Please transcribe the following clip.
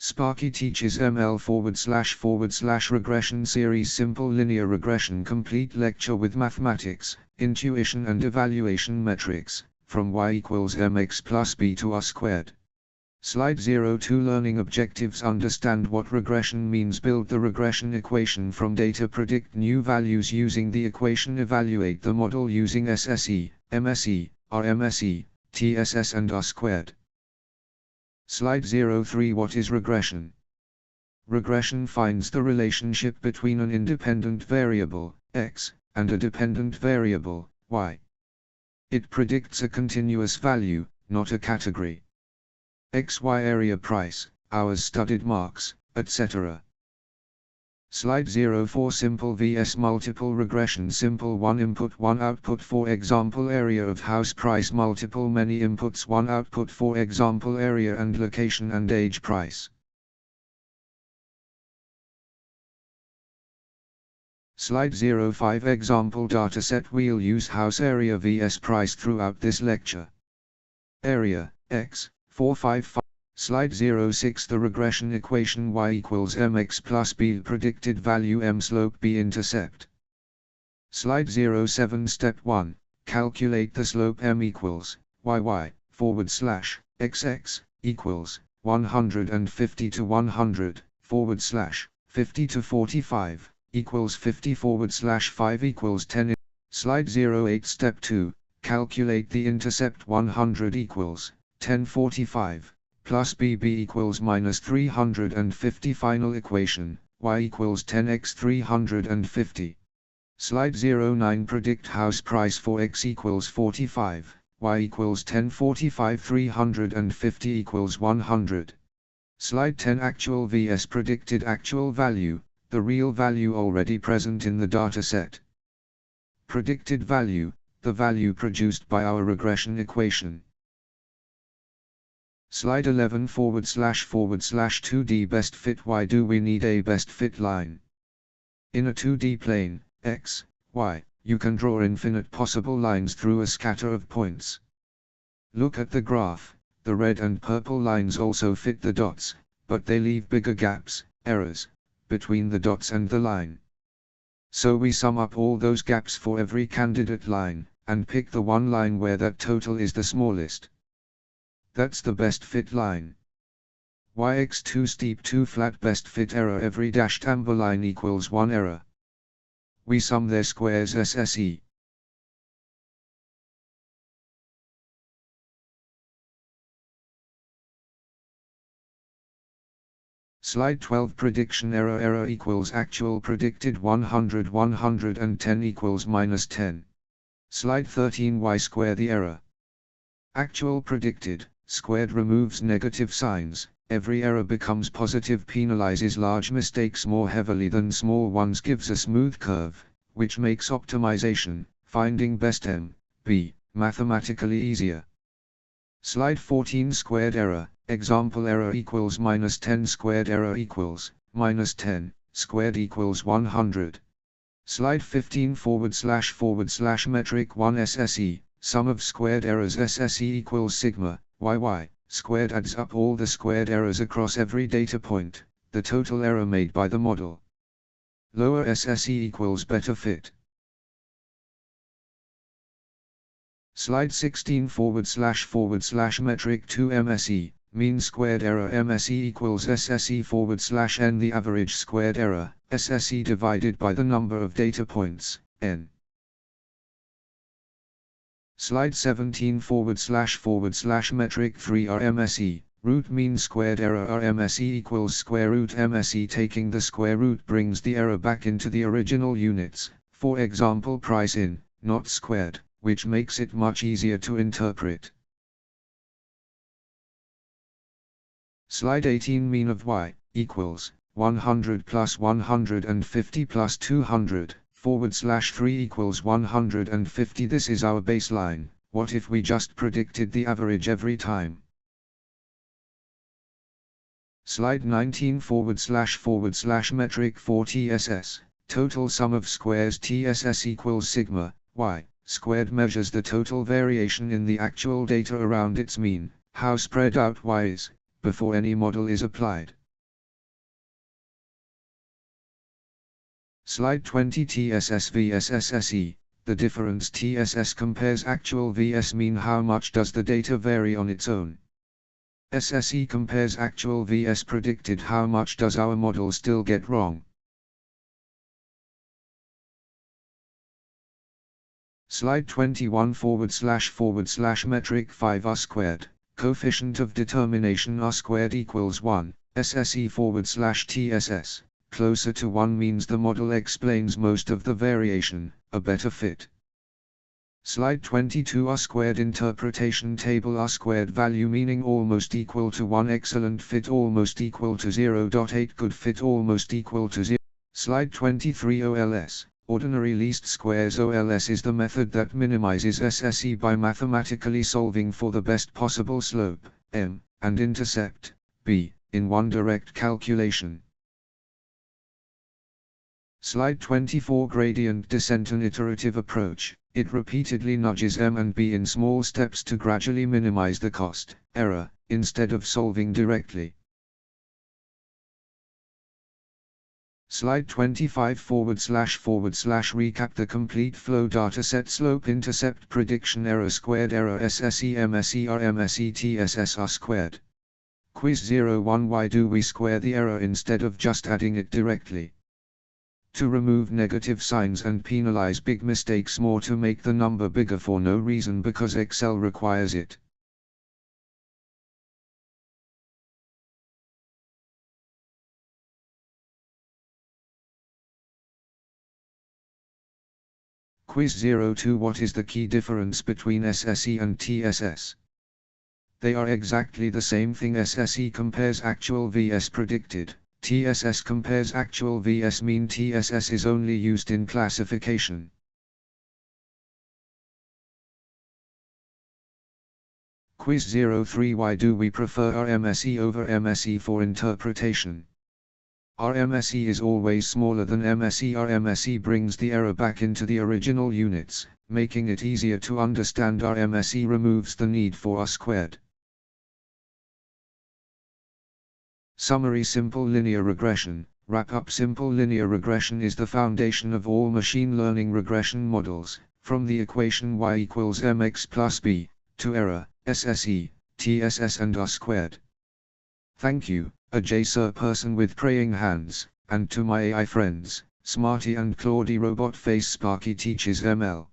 Sparky teaches ML/regression series Simple Linear Regression complete lecture with mathematics, intuition and evaluation metrics, from y equals mx plus b to r squared. Slide 02 Learning objectives. Understand what regression means. Build the regression equation from data. Predict new values using the equation. Evaluate the model using SSE, MSE, RMSE, TSS and R squared. Slide 03 What is regression? Regression finds the relationship between an independent variable, x, and a dependent variable, y. It predicts a continuous value, not a category. X, Y area, price, hours studied, marks, etc. Slide 04 Simple vs multiple regression. Simple 1 input 1 output. For example, area of house, price. Multiple, many inputs 1 output. For example, area and location and age, price. Slide 05 Example dataset. We'll use house area vs price throughout this lecture. Area, x, 455. Slide 06 The regression equation y equals mx plus b. Predicted value m, slope b, intercept. Slide 07 Step 1. Calculate the slope m equals yy/xx equals 150 to 100 /50 to 45 equals 50 /5 equals 10. Slide 08 Step 2. Calculate the intercept. 100 equals 1045 plus bb equals minus 350. Final equation, y equals 10x 350. Slide 09 Predict house price for x equals 45, y equals 1045 350 equals 100. Slide 10 Actual vs predicted. Actual value, the real value already present in the dataset. Predicted value, the value produced by our regression equation. Slide 11 //2D best fit. Why do we need a best fit line? In a 2D plane, x, y, you can draw infinite possible lines through a scatter of points. Look at the graph. The red and purple lines also fit the dots, but they leave bigger gaps, errors, between the dots and the line. So we sum up all those gaps for every candidate line, and pick the one line where that total is the smallest. That's the best fit line. Yx too steep too flat best fit error. Every dashed amber line equals one error. We sum their squares SSE. Slide 12 Prediction error. Error equals actual. Predicted 100 110 equals minus 10. Slide 13 Y square the error. Actual predicted squared removes negative signs. Every error becomes positive. Penalizes large mistakes more heavily than small ones. Gives a smooth curve, which makes optimization, finding best m, b, mathematically easier. Slide 14 Squared error. Example error equals minus 10. Squared error equals minus 10 squared equals 100. Slide 15 / metric 1 SSE. Sum of squared errors SSE equals sigma yy squared adds up all the squared errors across every data point, the total error made by the model. Lower SSE equals better fit. Slide 16 / metric 2 MSE. Mean squared error MSE equals SSE / n. The average squared error, SSE divided by the number of data points, n. Slide 17 / metric 3 RMSE. Root mean squared error RMSE equals square root MSE. Taking the square root brings the error back into the original units, for example price in, not squared, which makes it much easier to interpret. Slide 18 Mean of y equals 100 plus 150 plus 200 /3 equals 150. This is our baseline. What if we just predicted the average every time? Slide 19 / metric 4 TSS. Total sum of squares TSS equals sigma y squared. Measures the total variation in the actual data around its mean, how spread out y is, before any model is applied. Slide 20 TSS vs SSE. The difference TSS compares actual vs mean how much does the data vary on its own. SSE compares actual vs predicted how much does our model still get wrong. Slide 21 / metric 5 r squared, coefficient of determination r squared equals 1, SSE / TSS, closer to 1 means the model explains most of the variation, a better fit. Slide 22 r squared interpretation table r squared value meaning almost equal to 1 excellent fit almost equal to 0.8 good fit almost equal to 0. Slide 23 OLS. Ordinary least squares OLS is the method that minimizes SSE by mathematically solving for the best possible slope, m, and intercept, b, in one direct calculation. Slide 24 Gradient descent an iterative approach. It repeatedly nudges m and b in small steps to gradually minimize the cost, error, instead of solving directly. Slide 25 / recap the complete flow dataset slope intercept prediction error squared error SSE MSE RMSE TSS r squared. Quiz 01 Why do we square the error instead of just adding it directly? To remove negative signs and penalize big mistakes more to make the number bigger for no reason because Excel requires it. Quiz 02 What is the key difference between SSE and TSS? They are exactly the same thing. SSE compares actual vs predicted. TSS compares actual vs mean. TSS is only used in classification. Quiz 03 Why do we prefer RMSE over MSE for interpretation? RMSE is always smaller than MSE. RMSE brings the error back into the original units, making it easier to understand. RMSE removes the need for R squared. Summary Simple linear regression. Wrap up Simple linear regression is the foundation of all machine learning regression models, from the equation y equals mx plus b, to error, SSE, TSS and R squared. Thank you, a JSR person with praying hands, and to my AI friends, Smarty and Claudie Robot Face Sparky teaches ML.